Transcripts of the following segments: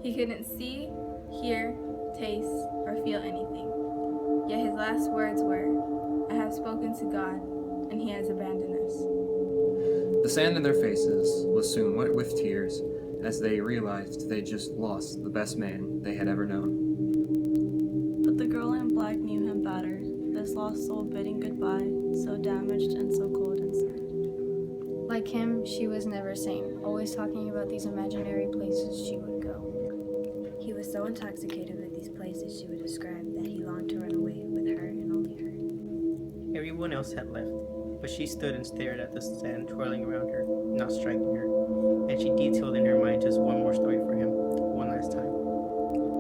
He couldn't see, hear, taste, or feel anything. Yet his last words were, "I have spoken to God, and he has abandoned us." The sand in their faces was soon wet with tears as they realized they just lost the best man they had ever known. But the girl in black knew him better, this lost soul bidding goodbye, so damaged and so cold inside. Like him, she was never sane, always talking about these imaginary places she would go. He was so intoxicated with these places she would describe that he longed to run away with her and only her. Everyone else had left, but she stood and stared at the sand twirling around her, not striking her, and she detailed in her mind just one more story for him, one last time.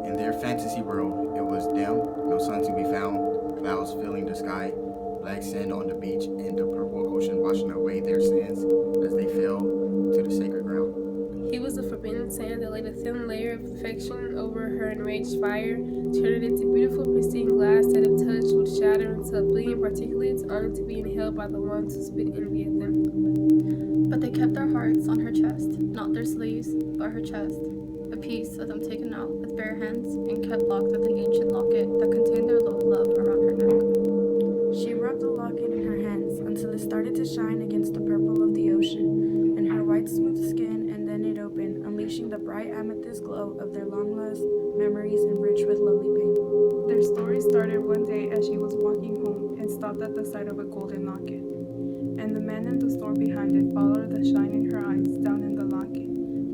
In their fantasy world, it was dim, no sun to be found, clouds filling the sky, black sand on the beach, and the purple ocean washing away their sins as they fell to the sacred ground. He was the forbidden sand that laid a thin layer of perfection over her enraged fire, turned it into beautiful pristine glass that if touched would shatter into bleeding particulates only to be inhaled by the ones who spit envy at them. But they kept their hearts on her chest, not their sleeves, but her chest, a piece of them taken out with bare hands and kept locked with an ancient locket that contained their love around her neck. She rubbed the locket in her hands until it started to shine against the purple of the ocean and her white smooth skin, and then it opened, unleashing the bright amethyst glow of their long-lost memories enriched with lovely pain. Their story started one day as she was walking home and stopped at the sight of a golden locket. And the man in the store behind it followed the shine in her eyes down in the locket.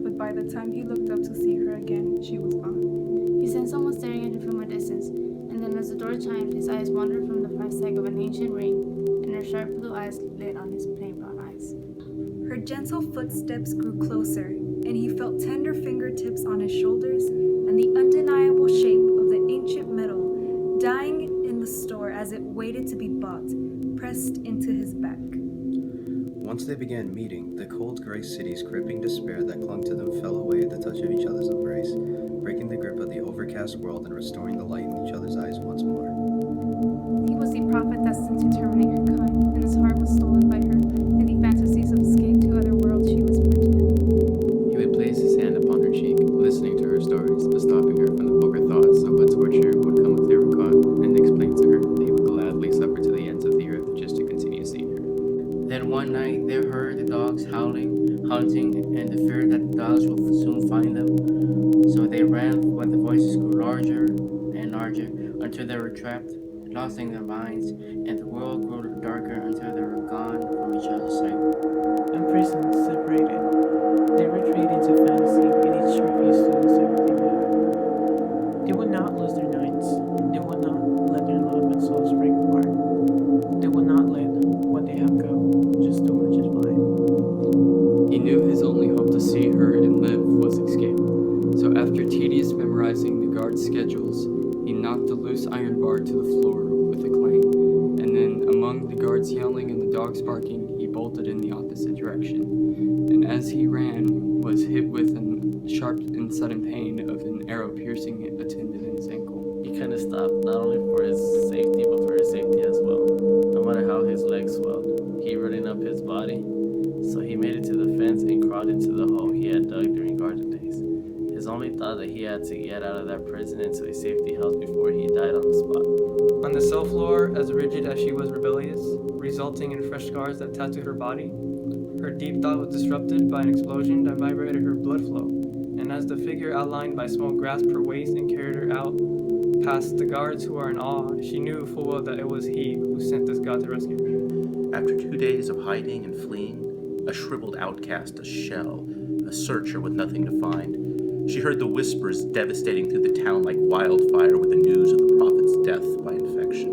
But by the time he looked up to see her again, she was gone. He sensed someone staring at him from a distance, and then as the door chimed, his eyes wandered from the price tag of an ancient ring, and her sharp blue eyes lit on his plain brown eyes. Her gentle footsteps grew closer, and he felt tender fingertips on his shoulders and the undeniable shape of the ancient metal dying in the store as it waited to be bought, pressed into his back. Once they began meeting, the cold gray city's gripping despair that clung to them fell away at the touch of each other's embrace, breaking the grip of the overcast world and restoring the light in each other's eyes once more. He was the prophet destined to terminate her kind, and his heart was stolen by her, and the fantasies of escape to other worlds she whispered to him. He would place his hand upon her cheek, listening to her stories, but stopping her from the vulgar thoughts of what torture would come if they were caught, and explain to her that he would gladly suffer to the ends of the earth just to continue seeing her. Then one night they heard the dogs howling, hunting, and the fear that the dogs would soon find them. So they ran, but the voices grew larger and larger until they were trapped, lost in their minds, and the world grew darker until they were gone from each other's sight. Imprisoned, separated, they retreat into fantasy, and each refused to lose everything they had. They would not lose their nights. They would not let their love and souls break apart. They would not let what they have go, just too much is blind. He knew his only hope to see her and live was escape. So after tedious memorizing the guard's schedules, he knocked the loose iron bar to the floor with a clang, and then among the guards yelling and the dogs barking, he bolted in the opposite direction. And as he ran, was hit with a sharp and sudden pain of an arrow piercing a tendon in his ankle. He couldn't stop, not only for his safety, but for his safety as well. No matter how his legs swelled, he running up his body. So he made it to the fence and crawled into the hole he had dug during garden days. His only thought that he had to get out of that prison into a safety house before he died on the spot. On the cell floor, as rigid as she was rebellious, resulting in fresh scars that tattooed her body, her deep thought was disrupted by an explosion that vibrated her blood flow, and as the figure outlined by smoke grasped her waist and carried her out past the guards who were in awe, she knew full well that it was he who sent this god to rescue her. After 2 days of hiding and fleeing, a shriveled outcast, a shell, a searcher with nothing to find, she heard the whispers devastating through the town like wildfire with the news of the prophet's death by infection.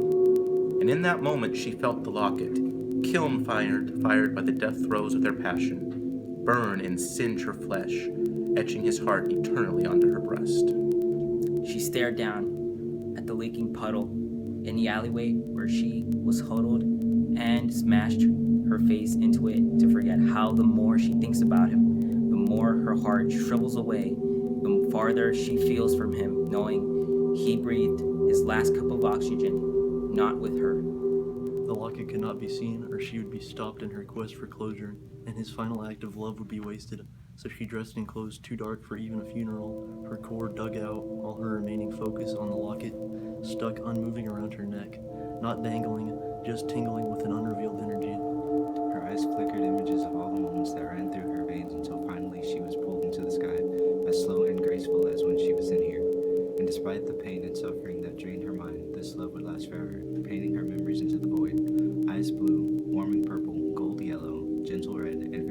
And in that moment she felt the locket, kiln fired by the death throes of their passion, burn and singe her flesh, etching his heart eternally onto her breast. She stared down at the leaking puddle in the alleyway where she was huddled and smashed her face into it to forget how the more she thinks about him, the more her heart shrivels away, the farther she feels from him, knowing he breathed his last cup of oxygen, not with her. The locket could not be seen, or she would be stopped in her quest for closure, and his final act of love would be wasted, so she dressed in clothes too dark for even a funeral, her cord dug out, all her remaining focus on the locket, stuck unmoving around her neck, not dangling, just tingling with an unrevealed energy. Her eyes flickered images of all the moments that ran through her veins until finally she was pulled into the sky, as slow and graceful as when she was in here. And despite the pain and suffering that drained her mind, this love would last forever, painting her memories into the void. Eyes blue, warming purple, gold yellow, gentle red, and